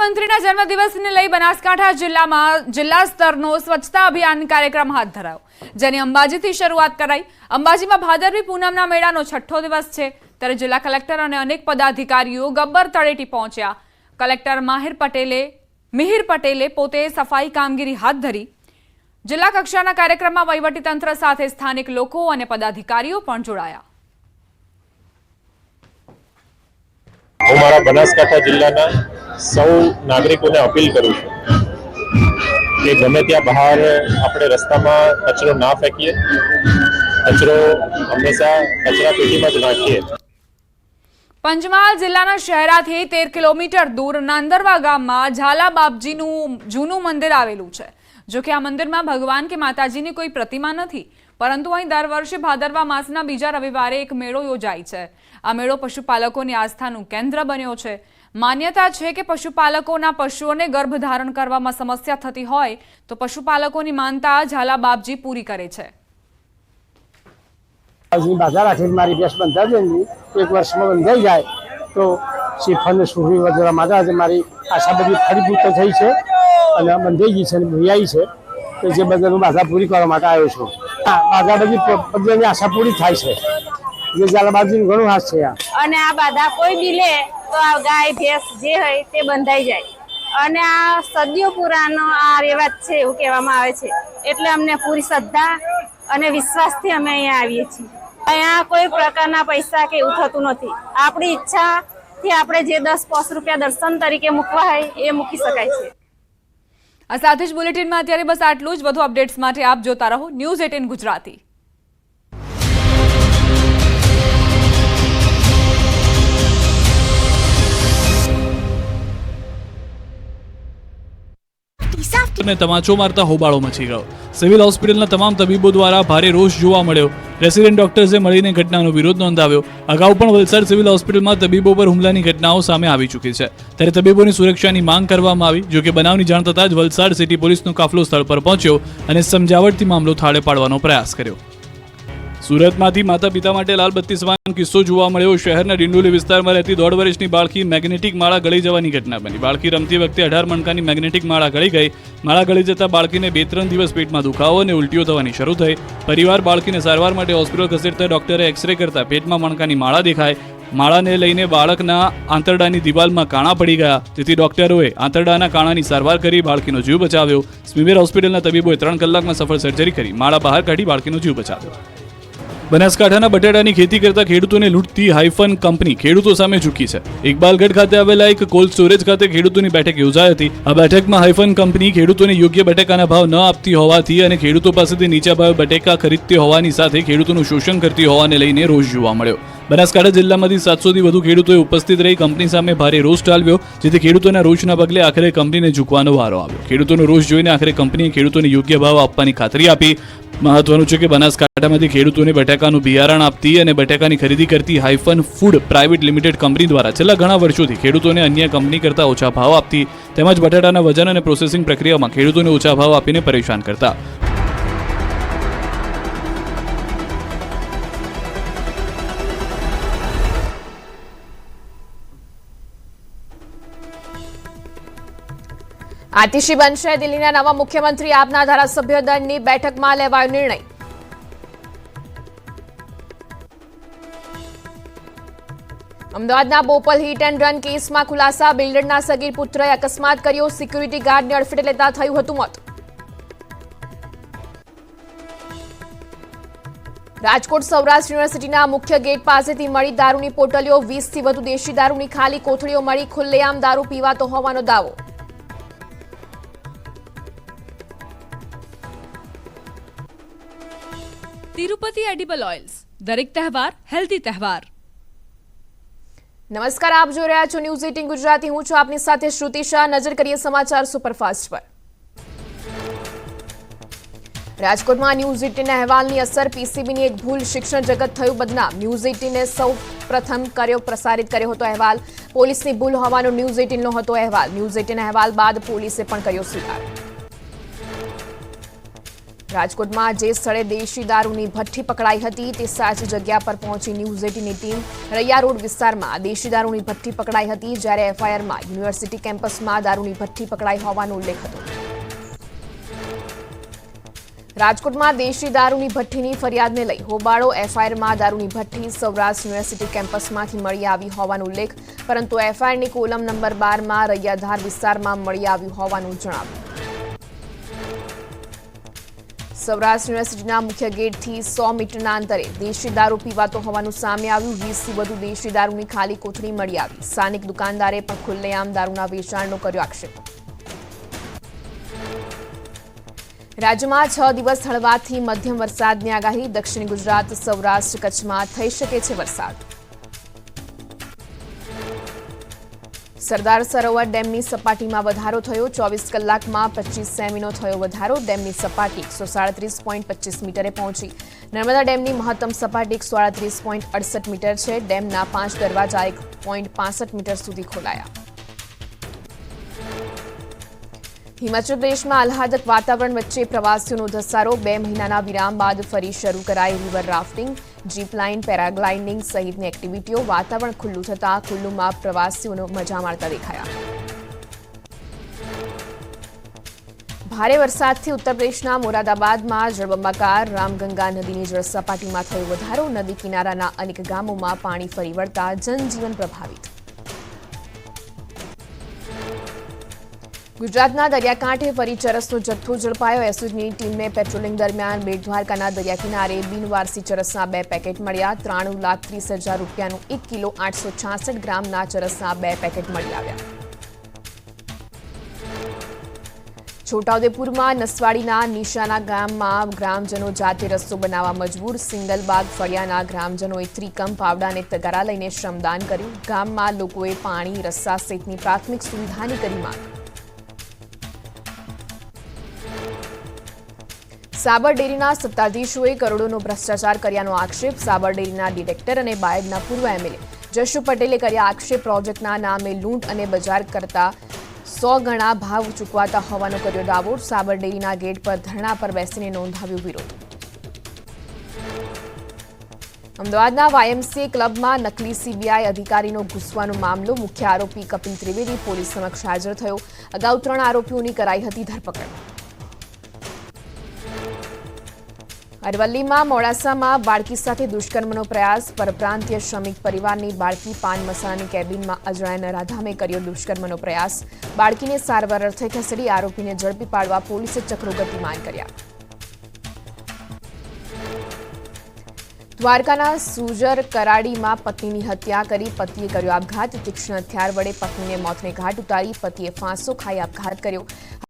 મુખ્યમંત્રીના જન્મદિવસને લઈ બનાસકાંઠા જિલ્લામાં જિલ્લા સ્તરનો સ્વચ્છતા અભિયાન કાર્યક્રમ હાથ ધરાયો, જેની અંબાજીથી શરૂઆત કરાઈ। અંબાજીમાં ભાદરવી પૂનમના મેળાનો છઠ્ઠો દિવસ છે, ત્યારે જિલ્લા કલેક્ટર અને અનેક પદાધિકારીઓ ગબ્બર તળેટી પહોંચ્યા। કલેક્ટર મિહિર પટેલે પોતે સફાઈ કામગીરી હાથ ધરી। જિલ્લા કક્ષાના કાર્યક્રમમાં વહીવટીતંત્ર સાથે સ્થાનિક લોકો અને પદાધિકારીઓ પણ જોડાયા। હું મારા બનાસકાંઠા જિલ્લાના સૌ નાગરિકોને અપીલ કરું છું કે ગમે ત્યાં બહાર આપણે રસ્તામાં કચરો ના ફેંકીએ, કચરો હંમેશા કચરા પેટીમાં જ નાખીએ। પંચમહાલ જિલ્લાના શહેરાથી 13 કિલોમીટર દૂર નાંદરવા ગામમાં ઝાલા બાપજીનું જૂનું મંદિર આવેલું છે। જો કે આ મંદિરમાં ભગવાન કે માતાજીની કોઈ પ્રતિમા નથી, પરંતુ અહીં દર વર્ષે ભાદરવા માસના બીજા રવિવારે એક મેળો યોજાય છે। આ મેળો પશુપાલકોની આસ્થાનું કેન્દ્ર બન્યો છે। માન્યતા છે કે પશુપાલકોના પશુઓને ગર્ભધારણ કરવામાં સમસ્યા થતી હોય તો પશુપાલકોની માનતા ઝાલા બાપજી પૂરી કરે છે। બાजार आखिर मारी भैंस बंधा देंगी, एक वर्ष में बंधाई जाए तो श्रीफल ने सूरी वगैरह माता मारी आशा बड़ी फरीभूत थी है और बंधाई गई है, भूयाई है तो जे बदल हूँ बाधा पूरी करवा माटे आव्यो छुं। बाधा बधी बदलानी आशा पूरी थाय छे, जे ઝાલાબાપજીનું ઘણું હાથ છે। અને આ બાધા કોઈ બી લે તો આ ગાય ભેંસ જે હોય તે બંધાઈ જાય અને આ સદીઓ પુરાનો આ રિવાજ છે એવું કહેવામાં આવે છે। એટલે અમને પૂરી શ્રદ્ધા અને વિશ્વાસથી અમે અહીંયા આવીએ છીએ। અહીંયા કોઈ પ્રકારના પૈસા કે એવું થતું નથી। આપણી ઈચ્છાથી આપણે જે 10-5 રૂપિયા દર્શન તરીકે મૂકવા હોય એ મૂકી શકાય છે। આ સાથે જ બુલેટિનમાં અત્યારે બસ આટલું જ। વધુ અપડેટ્સ માટે આપ જોતા રહો ન્યૂઝ 18 ગુજરાતી। ને તમાચો મારતા હોબાળો મચી ગયો। સિવિલ હોસ્પિટલના તમામ તબીબો દ્વારા ભારે રોષ જોવા મળ્યો। રેસિડેન્ટ ડોક્ટર્સે મળીને ઘટનાનો વિરોધ નોંધાવ્યો। અગાઉ પણ વલસાડ સિવિલ હોસ્પિટલમાં તબીબો પર હુમલાની ઘટનાઓ સામે આવી ચૂકી છે, ત્યારે તબીબોની સુરક્ષાની માંગ કરવામાં આવી। જો કે બનાવની જાણ થતાં જ વલસાડ સિટી પોલીસનો કાફલો સ્થળ પર પહોંચ્યો અને સમજાવટથી મામલો થાળે પાડવાનો પ્રયાસ કર્યો। સુરતમાંથી માતા પિતા માટે લાલબત્તી સમાન કિસ્સો જોવા મળ્યો। શહેરના ડિંડોલી વિસ્તારમાં રહેતી 1.5 વર્ષની બાળકી મેગ્નેટિક માળા ગળી જવાની ઘટના બની। બાળકી રમતી વખતે 18 મણકાની મેગ્નેટિક માળા ગળી ગઈ। માળા ગળી જતા બાળકીને 2-3 દિવસ પેટમાં દુખાવો અને ઉલટીઓ થવાની શરૂ થઈ। પરિવાર બાળકીને સારવાર માટે હોસ્પિટલ ખસેડતા ડોક્ટરે એક્સરે કરતા પેટમાં મણકાની માળા દેખાય। માળાને લઈને બાળકના આંતરડાની દિવાલમાં કાણા પડી ગયા, તેથી ડોક્ટરોએ આંતરડાના કાણાની સારવાર કરી બાળકીનો જીવ બચાવ્યો। સ્મિમેર હોસ્પિટલના તબીબોએ 3 કલાકમાં સફળ સર્જરી કરી માળા બહાર કાઢી બાળકીનો જીવ બચાવ્યો। બનાસકાંઠાના બટાટાની ખેતી કરતા ખેડૂતોને લૂંટતી હાઇફન કંપની ખેડૂતો સામે ઝૂકી છે। ઇકબાલગઢ ખાતે આવેલા એક કોલ્ડ સ્ટોરેજ ખાતે ખેડૂતોની બેઠક યોજાઈ હતી। આ બેઠકમાં હાઇફન કંપની ખેડૂતોને યોગ્ય બટાકાના ભાવ ન આપતી હોવાથી અને ખેડૂતો પાસેથી નીચા ભાવે બટાકા ખરીદતી હોવાની સાથે ખેડૂતોનું શોષણ કરતી હોવાને લઈને રોષ જોવા મળ્યો। બનાસકાંઠા જિલ્લામાંથી 700થી વધુ ખેડૂતોએ ઉપસ્થિત રહી કંપની સામે ભારે રોષ ઠાલવ્યો, જેથી ખેડૂતોના રોષના પગલે આખરે કંપનીને ઝૂકવાનો વારો આવ્યો। ખેડૂતોનો રોષ જોઈને આખરે કંપનીએ ખેડૂતોને યોગ્ય ભાવ આપવાની ખાતરી આપી। મહત્વનું છે કે બનાસકાંઠામાંથી ખેડૂતોને બટાકાનું બિયારણ આપતી અને બટાકાની ખરીદી કરતી hyphen food private limited company દ્વારા છેલ્લા ઘણા વર્ષોથી ખેડૂતોને અન્ય કંપની કરતા ઓછા ભાવ આપતી, તેમજ બટાટાના વજન અને પ્રોસેસિંગ પ્રક્રિયામાં ખેડૂતોને ઓછા ભાવ આપીને પરેશાન કરતા। આતિશી બનશે દિલ્હીના નવા મુખ્યમંત્રી આપના ધારાસભ્ય દળની બેઠકમાં લેવાયો નિર્ણય। અમદાવાદના બોપલ હિટ એન્ડ રન કેસમાં ખુલાસા, બિલ્ડરના સગીર પુત્રએ અકસ્માત કર્યો, સિક્યુરિટી ગાર્ડને અડફેટે લેતા થયું હતું મોત। રાજકોટ સૌરાષ્ટ્ર યુનિવર્સિટીના મુખ્ય ગેટ પાસેથી મળી દારૂની પોટલીઓ, 20થી વધુ દેશી દારૂની ખાલી કોથળીઓ મળી, ખુલ્લેઆમ દારૂ પીવાતો હોવાનો દાવો। તિરુપતિ એડિબલ ઓઇલ્સ, દરેક તહેવાર હેલ્ધી તહેવાર। નમસ્કાર, આપ જોઈ રહ્યા છો ન્યૂઝ 18 ગુજરાતી। હું છું આપની સાથે શ્રુતિ શાહ। નજર કરીએ સમાચાર સુપરફાસ્ટ પર। રાજકોટમાં ન્યૂઝ 18 અહેવાલની અસર, પીસીબીની એક ભૂલ, શિક્ષણ જગત થયું બદનામ। ન્યૂઝ 18 સૌ પ્રથમ પ્રસારિત કર્યો હતો અહેવાલ, પોલીસની ભૂલ હોવાનો ન્યૂઝ 18નો હતો અહેવાલ। ન્યૂઝ 18 અહેવાલ બાદ પોલીસે પણ કર્યો સ્વીકાર। રાજકોટમાં જે સ્થળે દેશી દારૂની ભઠ્ઠી પકડાઈ હતી તે સાચી જગ્યા પર પહોંચી ન્યૂઝ 18ની ટીમ રૈયા રોડ વિસ્તારમાં દેશી દારૂની ભઠ્ઠી પકડાઈ હતી, જ્યારે એફઆઈઆરમાં યુનિવર્સિટી કેમ્પસમાં દારૂની ભઠ્ઠી પકડાઈ હોવાનો ઉલ્લેખ હતો. રાજકોટમાં દેશી દારૂની ભઠ્ઠીની ફરિયાદને લઈ હોબાળો. એફઆઈઆરમાં દારૂની ભઠ્ઠી સૌરાષ્ટ્ર યુનિવર્સિટી કેમ્પસમાંથી મળી આવી હોવાનો ઉલ્લેખ, પરંતુ એફઆઈઆરની કોલમ નંબર 12માં રૈયાધાર વિસ્તારમાં મળી આવ્યું હોવાનું જણાવ્યું. સૌરાષ્ટ્ર યુનિવર્સિટીના મુખ્ય ગેટથી 100 મીટરના અંતરે દેશી દારૂ પીવાતો હોવાનું સામે આવ્યું. 20થી વધુ દેશી દારૂની ખાલી કોથળી મળી આવી. સ્થાનિક દુકાનદારે પણ ખુલ્લેઆમ દારૂના વેચાણનો કર્યો આક્ષેપ. રાજ્યમાં 6 દિવસ હળવાથી મધ્યમ વરસાદની આગાહી. દક્ષિણ ગુજરાત, સૌરાષ્ટ્ર, કચ્છમાં થઈ શકે છે વરસાદ. સરદાર સરોવર ડેમની સપાટીમાં વધારો થયો. 24 કલાકમાં 25 સેમીનો થયો વધારો. ડેમની સપાટી 137.25 મીટરે પહોંચી. નર્મદા ડેમની મહત્તમ સપાટી 138.68 મીટર છે. ડેમના 5 દરવાજા 1.65 મીટર સુધી ખોલાયા. હિમાચલ પ્રદેશમાં આહલાદક વાતાવરણ વચ્ચે પ્રવાસીઓનો ધસારો. 2 મહિનાના વિરામ બાદ ફરી શરૂ કરાઈ river rafting, jeep line, paragliding સહિતની એક્ટિવિટીઓ. વાતાવરણ ખુલ્લું થતાં કુલ્લુમાં પ્રવાસીઓનો મજા માણતા દેખાયા. ભારે વરસાદથી ઉત્તર પ્રદેશના મોરાદાબાદમાં જળબંબાકાર. રામગંગા નદીની જળસપાટીમાં થયો વધારો. નદી કિનારાના અનેક ગામોમાં પાણી ફરી વળતા જનજીવન પ્રભાવિત. ગુજરાતના દરિયાકાંઠે ફરી ચરસનો જથ્થો ઝડપાયો. એસઓજીની ટીમને પેટ્રોલિંગ દરમિયાન બેટ દ્વારકાના દરિયા કિનારે બિનવારસી ચરસના 2 પેકેટ મળ્યા. 93,30,000 રૂપિયાનું 1 કિલો 866 ગ્રામના ચરસના 2 પેકેટ મળી આવ્યા. છોટાઉદેપુરમાં નસવાડીના નિશાના ગામમાં ગ્રામજનો જાતે રસ્તો બનાવવા મજબૂર. સિંગલબાગ ફળિયાના ગ્રામજનોએ ત્રિકમ, પાવડા અને તગારા લઈને શ્રમદાન કર્યું. ગામમાં લોકોએ પાણી, રસ્તા સહિતની પ્રાથમિક સુવિધાની કરી માંગ. સાબર ડેરીના સત્તાધીશોએ કરોડોનો ભ્રષ્ટાચાર કર્યાનો આક્ષેપ. સાબર ડેરીના ડિરેક્ટર અને બાયડના પૂર્વ એમએલએ જશુ પટેલે કર્યા આક્ષેપ. પ્રોજેક્ટના નામે લૂંટ અને બજાર કરતા 100 ગણા ભાવ ચૂકવાતા હોવાનો કર્યો દાવો. સાબર ડેરીના ગેટ પર ધરણા પર બેસીને નોંધાવ્યો વિરોધ. અમદાવાદના વાયએમસીએ ક્લબમાં નકલી સીબીઆઈ અધિકારીનો ઘૂસવાનો મામલો. મુખ્ય આરોપી કપિલ ત્રિવેદી પોલીસ સમક્ષ હાજર થયો. અગાઉ 3 આરોપીઓની કરાઈ હતી ધરપકડ. અરવલ્લીમાં મોડાસામાં બાળકી સાથે દુષ્કર્મનો પ્રયાસ. પરપ્રાંતીય શ્રમિક પરિવારની બાળકી પાન મસાલાની કેબિનમાં અજણાય નરાધામે કર્યો દુષ્કર્મનો પ્રયાસ. બાળકીને સારવાર અર્થે ખસેડી આરોપીને ઝડપી પાડવા પોલીસે ચક્રો ગતિમાન કર્યા. દ્વારકાના સુજર કરાડીમાં પત્નીની હત્યા કરી. પતિએ કર્યો આપઘાત. તીક્ષ્ણ હથિયાર વડે પત્નીને મોતને ઘાટ ઉતારી. પતિએ ફાંસો ખાઈ આપઘાત કર્યો.